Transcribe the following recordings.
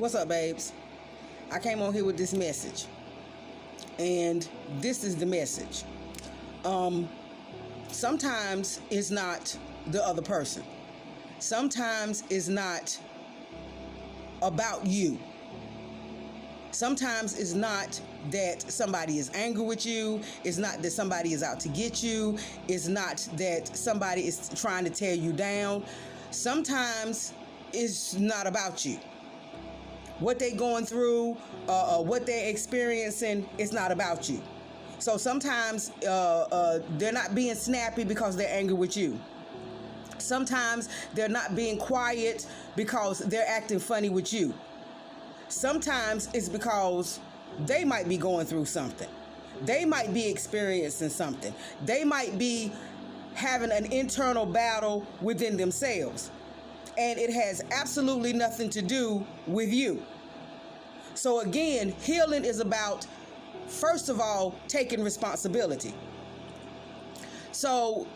What's up, babes? I came on here with this message, and this is the message. Sometimes it's not the other person. Sometimes it's not about you. Sometimes it's not that somebody is angry with you. It's not that somebody is out to get you. It's not that somebody is trying to tear you down. Sometimes it's not about you. What they're going through, what they're experiencing, it's not about you. So sometimes they're not being snappy because they're angry with you. Sometimes they're not being quiet because they're acting funny with you. Sometimes it's because they might be going through something. They might be experiencing something. They might be having an internal battle within themselves. And it has absolutely nothing to do with you. So again, healing is about, first of all, taking responsibility. So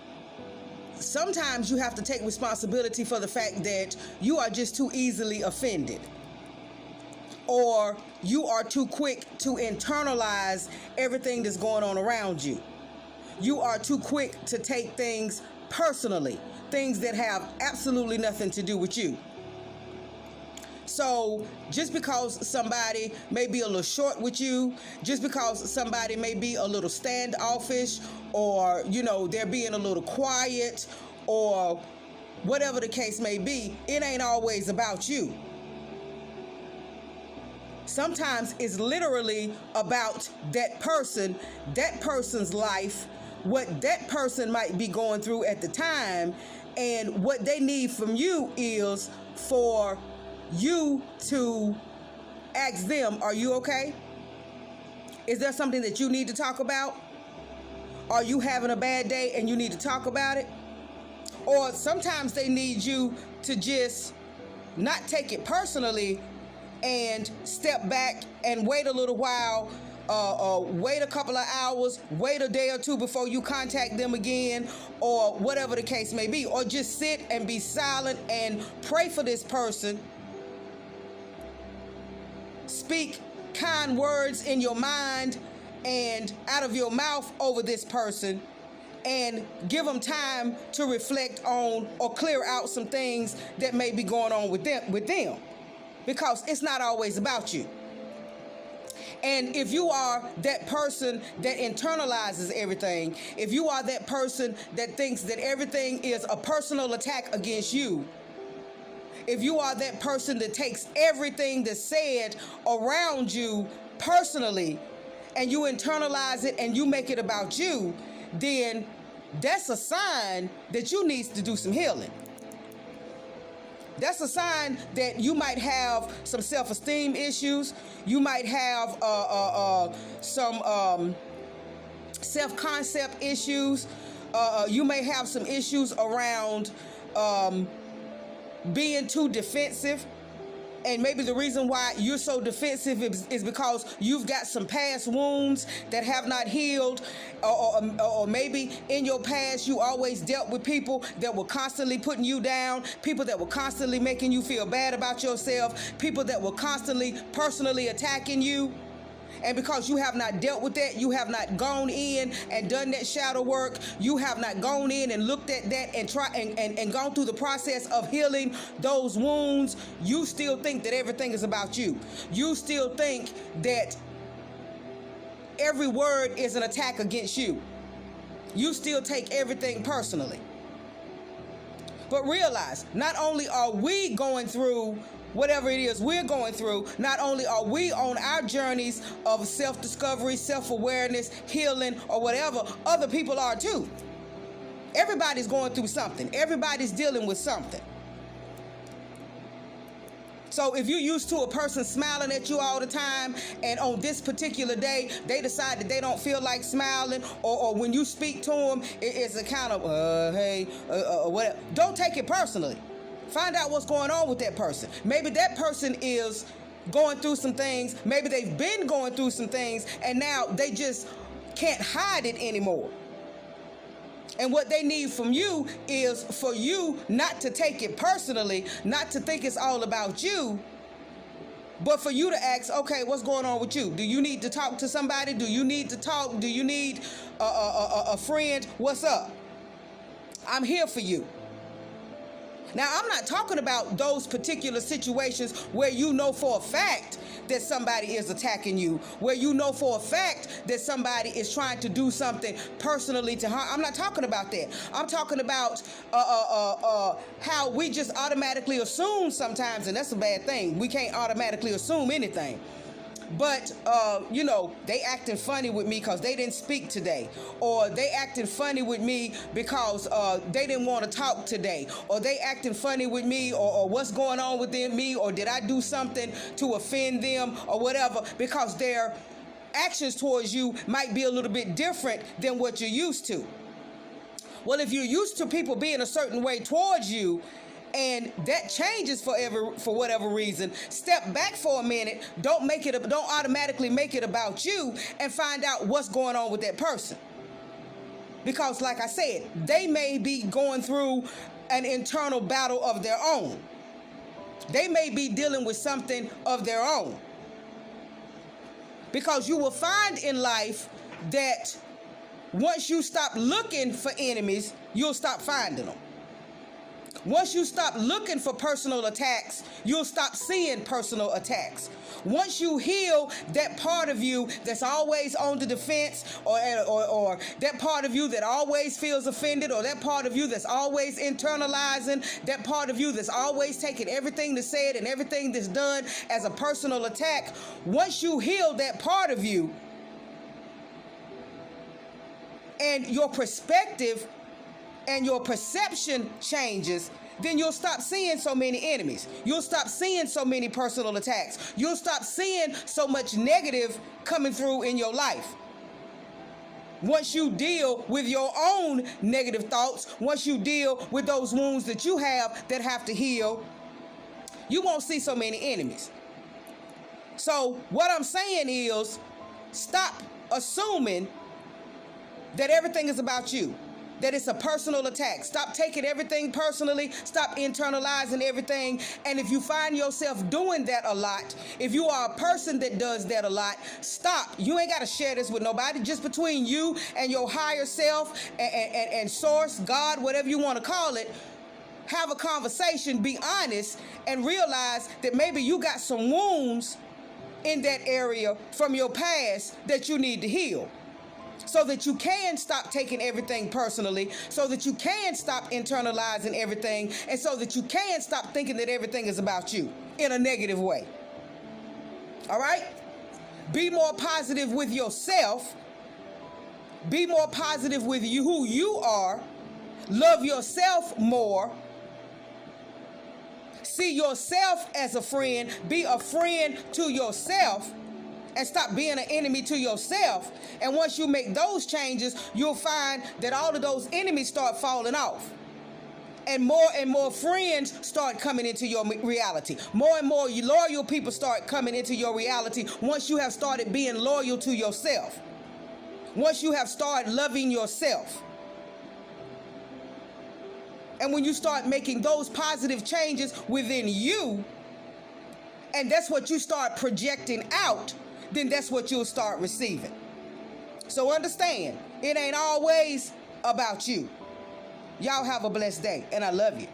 sometimes you have to take responsibility for the fact that you are just too easily offended, or you are too quick to internalize everything that's going on around you. You are too quick to take things personally, things that have absolutely nothing to do with you. So just because somebody may be a little short with you, just because somebody may be a little standoffish, or, they're being a little quiet, or whatever the case may be, it ain't always about you. Sometimes it's literally about that person, that person's life, what that person might be going through at the time, and what they need from you is for you to ask them, are you okay? Is there something that you need to talk about? Are you having a bad day and you need to talk about it? Or sometimes they need you to just not take it personally and step back and wait a little while, wait a couple of hours, wait a day or two before you contact them again, or whatever the case may be. Or just sit and be silent and pray for this person. Speak kind words in your mind and out of your mouth over this person, and give them time to reflect on or clear out some things that may be going on with them, because it's not always about you. And if you are that person that internalizes everything, if you are that person that thinks that everything is a personal attack against you, if you are that person that takes everything that's said around you personally, and you internalize it and you make it about you, then that's a sign that you need to do some healing. That's a sign that you might have some self-esteem issues. You might have some self-concept issues. You may have some issues around being too defensive. And maybe the reason why you're so defensive is because you've got some past wounds that have not healed, or maybe in your past you always dealt with people that were constantly putting you down, people that were constantly making you feel bad about yourself, people that were constantly personally attacking you. And because you have not dealt with that, you have not gone in and done that shadow work, you have not gone in and looked at that and and gone through the process of healing those wounds, you still think that everything is about you. You still think that every word is an attack against you. You still take everything personally. But realize, not only are we going through whatever it is we're going through, not only are we on our journeys of self-discovery, self-awareness, healing, or whatever, other people are too. Everybody's going through something. Everybody's dealing with something. So if you're used to a person smiling at you all the time, and on this particular day, they decide that they don't feel like smiling, or when you speak to them, it's a kind of, hey, whatever. Don't take it personally. Find out what's going on with that person. Maybe that person is going through some things. Maybe they've been going through some things, and now they just can't hide it anymore. And what they need from you is for you not to take it personally, not to think it's all about you, But for you to ask, okay, what's going on with you? Do you need to talk to somebody? Do you need to talk? Do you need a friend? What's up? I'm here for you. Now, I'm not talking about those particular situations where you know for a fact that somebody is attacking you, where you know for a fact that somebody is trying to do something personally to harm. I'm not talking about that. I'm talking about how we just automatically assume sometimes, and that's a bad thing. We can't automatically assume anything. But, they acting funny with me because they didn't speak today. Or they acting funny with me because they didn't want to talk today. Or they acting funny with me, or what's going on with me, or did I do something to offend them or whatever, because their actions towards you might be a little bit different than what you're used to. Well, if you're used to people being a certain way towards you, and that changes for whatever reason, step back for a minute. Don't automatically make it about you, and find out what's going on with that person. Because like I said, they may be going through an internal battle of their own. They may be dealing with something of their own. Because you will find in life that once you stop looking for enemies, you'll stop finding them. Once you stop looking for personal attacks, you'll stop seeing personal attacks. Once you heal that part of you that's always on the defense, or that part of you that always feels offended, or that part of you that's always internalizing, that part of you that's always taking everything that's said and everything that's done as a personal attack, once you heal that part of you, and your perspective and your perception changes, then you'll stop seeing so many enemies. You'll stop seeing so many personal attacks. You'll stop seeing so much negative coming through in your life. Once you deal with your own negative thoughts, once you deal with those wounds that you have that have to heal, you won't see so many enemies. So what I'm saying is, stop assuming that everything is about you, that it's a personal attack. Stop taking everything personally. Stop internalizing everything. And if you find yourself doing that a lot, if you are a person that does that a lot, stop. You ain't got to share this with nobody. Just between you and your higher self and source, God, whatever you want to call it, have a conversation, be honest, and realize that maybe you got some wounds in that area from your past that you need to heal. So that you can stop taking everything personally, so that you can stop internalizing everything, and so that you can stop thinking that everything is about you in a negative way. All right? Be more positive with yourself. Be more positive with you, who you are. Love yourself more. See yourself as a friend. Be a friend to yourself. And stop being an enemy to yourself. And once you make those changes, you'll find that all of those enemies start falling off. And more friends start coming into your reality. More and more loyal people start coming into your reality once you have started being loyal to yourself. Once you have started loving yourself. And when you start making those positive changes within you, and that's what you start projecting out, then that's what you'll start receiving. So understand, it ain't always about you. Y'all have a blessed day, and I love you.